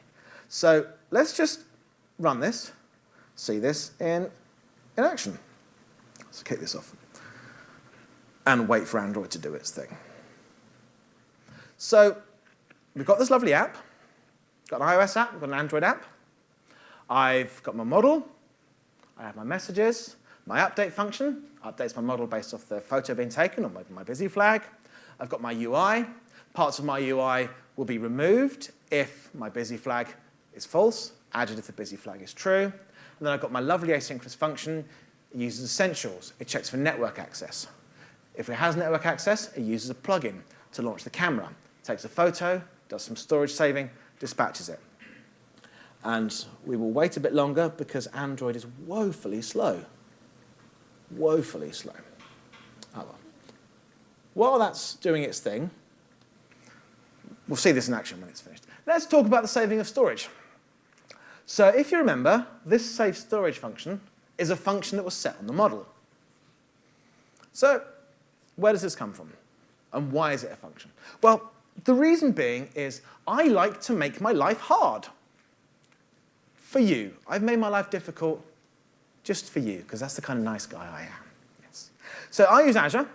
So let's just run this, see this in action. Let's kick this off and wait for Android to do its thing. So we've got this lovely app. Got an iOS app, we've got an Android app. I've got my model. I have my messages. My update function updates my model based off the photo being taken on my busy flag. I've got my UI. Parts of my UI will be removed if my busy flag is false, added if the busy flag is true. And then I've got my lovely asynchronous function. It uses essentials. It checks for network access. If it has network access, it uses a plugin to launch the camera. It takes a photo, does some storage saving, dispatches it. And we will wait a bit longer because Android is woefully slow. Woefully slow. Oh well. While that's doing its thing, we'll see this in action when it's finished. Let's talk about the saving of storage. So if you remember, this save storage function is a function that was set on the model. So where does this come from? And why is it a function? Well, the reason being is I like to make my life hard. For you. I've made my life difficult just for you, because that's the kind of nice guy I am. Yes. So I use Azure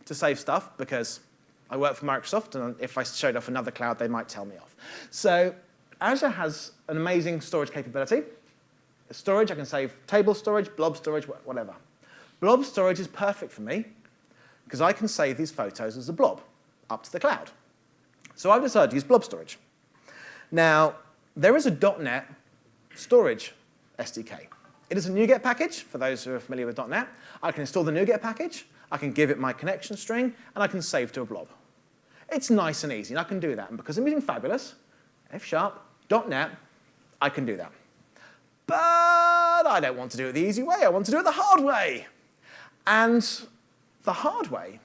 to save stuff because I work for Microsoft, and if I showed off another cloud, they might tell me off. So Azure has an amazing storage capability. Storage, I can save table storage, blob storage, whatever. Blob storage is perfect for me because I can save these photos as a blob up to the cloud. So I've decided to use blob storage. Now, there is a .NET storage SDK. It is a NuGet package, for those who are familiar with .NET. I can install the NuGet package, I can give it my connection string, and I can save to a blob. It's nice and easy, and I can do that. And because I'm using Fabulous, F#, .NET, I can do that. But I don't want to do it the easy way. I want to do it the hard way. And the hard way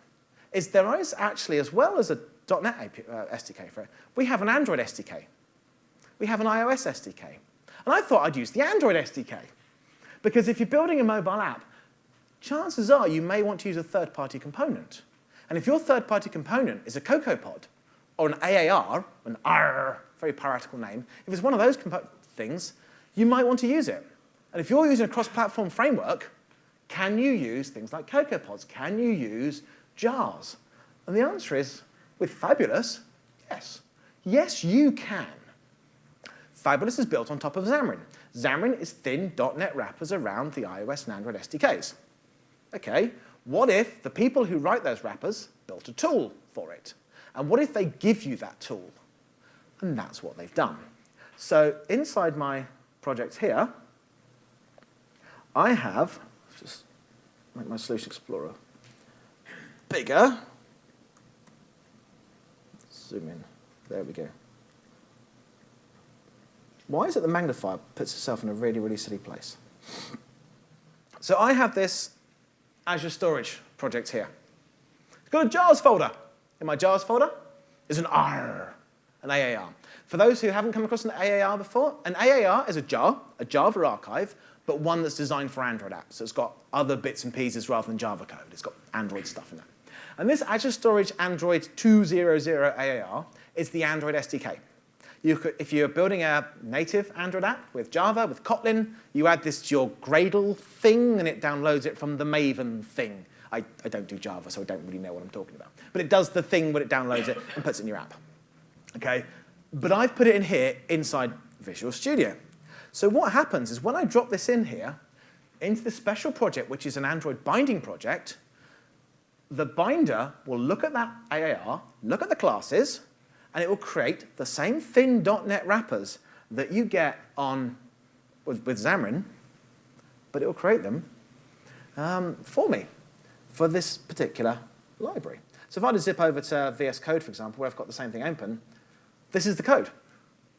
is there is actually, as well as a .NET SDK for it, we have an Android SDK. We have an iOS SDK. And I thought I'd use the Android SDK. Because if you're building a mobile app, chances are you may want to use a third-party component. And if your third-party component is a CocoaPod or an AAR, an R, very piratical name, if it's one of those things, you might want to use it. And if you're using a cross-platform framework, can you use things like CocoaPods? Can you use jars? And the answer is, with Fabulous, yes. Yes, you can. Fabulous is built on top of Xamarin. Xamarin is thin .NET wrappers around the iOS and Android SDKs. Okay, what if the people who write those wrappers built a tool for it? And what if they give you that tool? And that's what they've done. So inside my project here, I have, let's just make my Solution Explorer bigger. Zoom in. There we go. Why is it the magnifier puts itself in a really, really silly place? So I have this Azure Storage project here. It's got a jars folder. In my jars folder is an R, an AAR. For those who haven't come across an AAR before, an AAR is a jar, a Java archive, but one that's designed for Android apps. So it's got other bits and pieces rather than Java code. It's got Android stuff in it. And this Azure Storage Android 2.0.0 AAR is the Android SDK. If you're building a native Android app with Java, with Kotlin, you add this to your Gradle thing, and it downloads it from the Mvvm thing. I don't do Java, so I don't really know what I'm talking about. But it does the thing when it downloads it and puts it in your app. Okay? But I've put it in here inside Visual Studio. So what happens is when I drop this in here, into the special project, which is an Android binding project, the binder will look at that AAR, look at the classes, and it will create the same thin .NET wrappers that you get with Xamarin, but it will create them for me for this particular library. So if I just zip over to VS Code, for example, where I've got the same thing open, this is the code.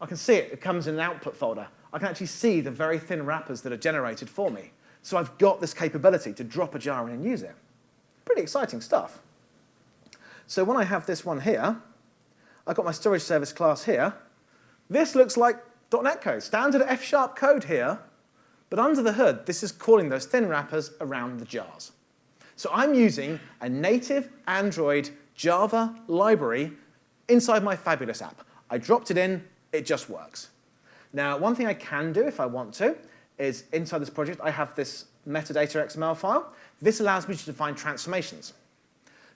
I can see it. It comes in an output folder. I can actually see the very thin wrappers that are generated for me. So I've got this capability to drop a jar in and use it. Pretty exciting stuff. So when I have this one here, I've got my storage service class here. This looks like .NET code, standard F# code here, but under the hood, this is calling those thin wrappers around the jars. So I'm using a native Android Java library inside my fabulous app. I dropped it in, it just works. Now, one thing I can do if I want to is inside this project, I have this Metadata Xml file. This allows me to define transformations.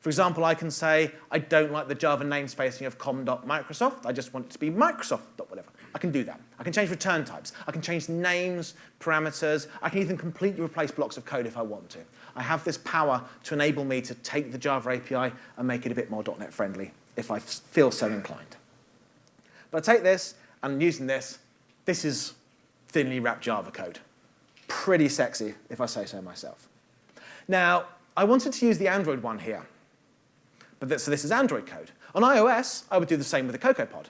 For example, I can say, I don't like the Java namespacing of com.microsoft. I just want it to be Microsoft.whatever. I can do that. I can change return types. I can change names, parameters. I can even completely replace blocks of code if I want to. I have this power to enable me to take the Java API and make it a bit more .NET friendly if I feel so inclined. But I take this, and using this, this is thinly wrapped Java code. Pretty sexy, if I say so myself. Now, I wanted to use the Android one here. So this is Android code. On iOS, I would do the same with the CocoaPod.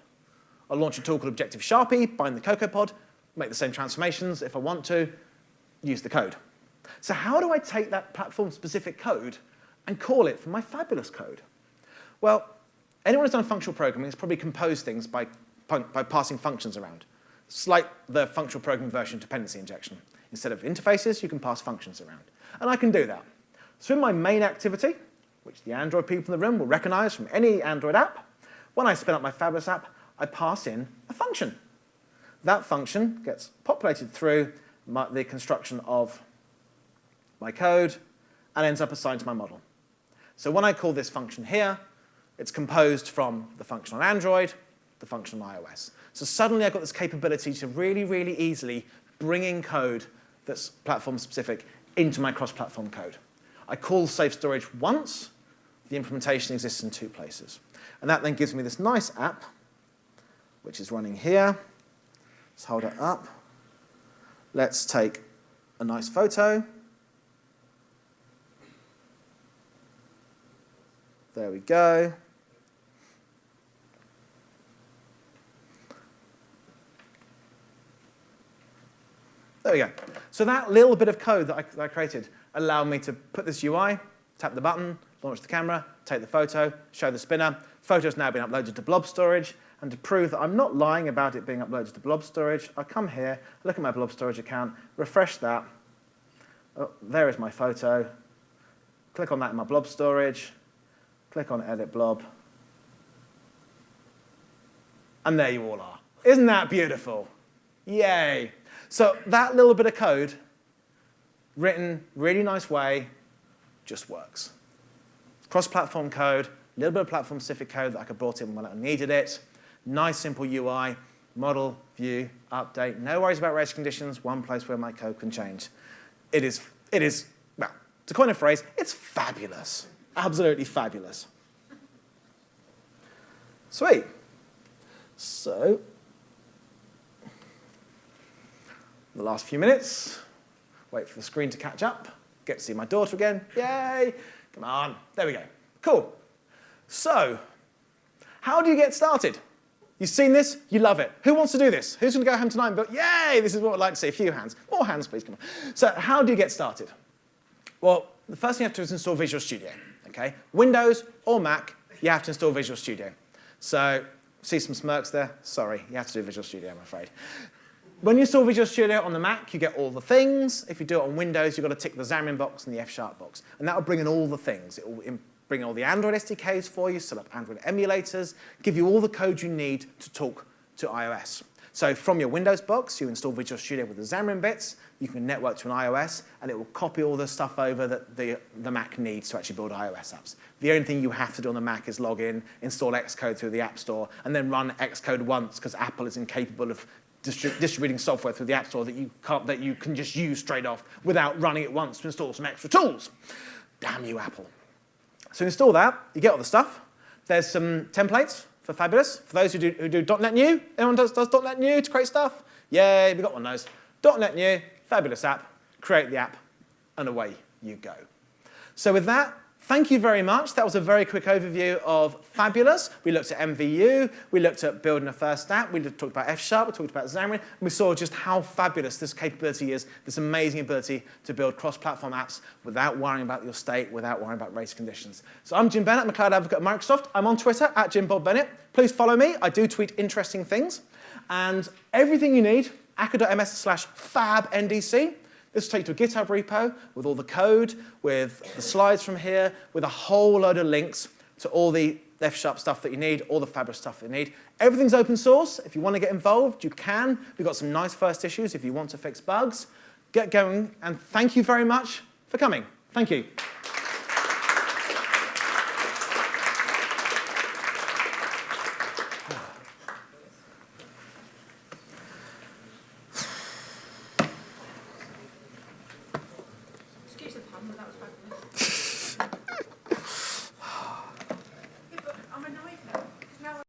I'll launch a tool called Objective Sharpie, bind the CocoaPod, make the same transformations if I want to, use the code. So how do I take that platform-specific code and call it from my fabulous code? Well, anyone who's done functional programming has probably composed things by passing functions around. It's like the functional programming version of dependency injection. Instead of interfaces, you can pass functions around. And I can do that. So in my main activity, which the Android people in the room will recognize from any Android app, when I spin up my fabulous app, I pass in a function. That function gets populated through the construction of my code and ends up assigned to my model. So when I call this function here, it's composed from the function on Android, the function on iOS. So suddenly I've got this capability to really, really easily bring in code that's platform-specific into my cross-platform code. I call save storage once. The implementation exists in two places. And that then gives me this nice app, which is running here. Let's hold it up. Let's take a nice photo. There we go. There we go. So that little bit of code that I created allowed me to put this UI, tap the button, launch the camera, take the photo, show the spinner. Photo's now been uploaded to Blob Storage. And to prove that I'm not lying about it being uploaded to Blob Storage, I come here, look at my Blob Storage account, refresh that. Oh, there is my photo. Click on that in my Blob Storage. Click on Edit Blob. And there you all are. Isn't that beautiful? Yay. So that little bit of code, written really nice way, just works. Cross-platform code, a little bit of platform-specific code that I could brought in when I needed it. Nice, simple UI, model, view, update. No worries about race conditions, one place where my code can change. It is, well, to coin a phrase, it's fabulous. Absolutely fabulous. Sweet. So, the last few minutes, wait for the screen to catch up, get to see my daughter again. Yay! Come on, there we go. Cool. So, how do you get started? You've seen this, you love it. Who wants to do this? Who's going to go home tonight and go, yay, this is what I'd like to see. A few hands. More hands, please, come on. So how do you get started? Well, the first thing you have to do is install Visual Studio. Okay? Windows or Mac, you have to install Visual Studio. So, see some smirks there? Sorry, you have to do Visual Studio, I'm afraid. When you install Visual Studio on the Mac, you get all the things. If you do it on Windows, you've got to tick the Xamarin box and the F# box. And that will bring in all the things. It will bring all the Android SDKs for you, set up Android emulators, give you all the code you need to talk to iOS. So from your Windows box, you install Visual Studio with the Xamarin bits, you can network to an iOS, and it will copy all the stuff over that the Mac needs to actually build iOS apps. The only thing you have to do on the Mac is log in, install Xcode through the App Store, and then run Xcode once, because Apple is incapable of distributing software through the App Store that you can just use straight off without running it once to install some extra tools. Damn you, Apple. So install that, you get all the stuff. There's some templates for Fabulous. For those who do .NET New, anyone does .NET New to create stuff? Yay, we got one of those. .NET New, Fabulous app, create the app, and away you go. So with that, thank you very much. That was a very quick overview of Fabulous. We looked at MVU, we looked at building a first app, we talked about F#, we talked about Xamarin, and we saw just how fabulous this capability is, this amazing ability to build cross-platform apps without worrying about your state, without worrying about race conditions. So I'm Jim Bennett, I'm a cloud advocate at Microsoft. I'm on Twitter, @JimBobBennett. Please follow me. I do tweet interesting things. And everything you need, akka.ms/fabndc. This will take you to a GitHub repo with all the code, with the slides from here, with a whole load of links to all the F# stuff that you need, all the Fabulous stuff that you need. Everything's open source. If you want to get involved, you can. We've got some nice first issues if you want to fix bugs. Get going, and thank you very much for coming. Thank you. Excuse the pun, but that was fabulous.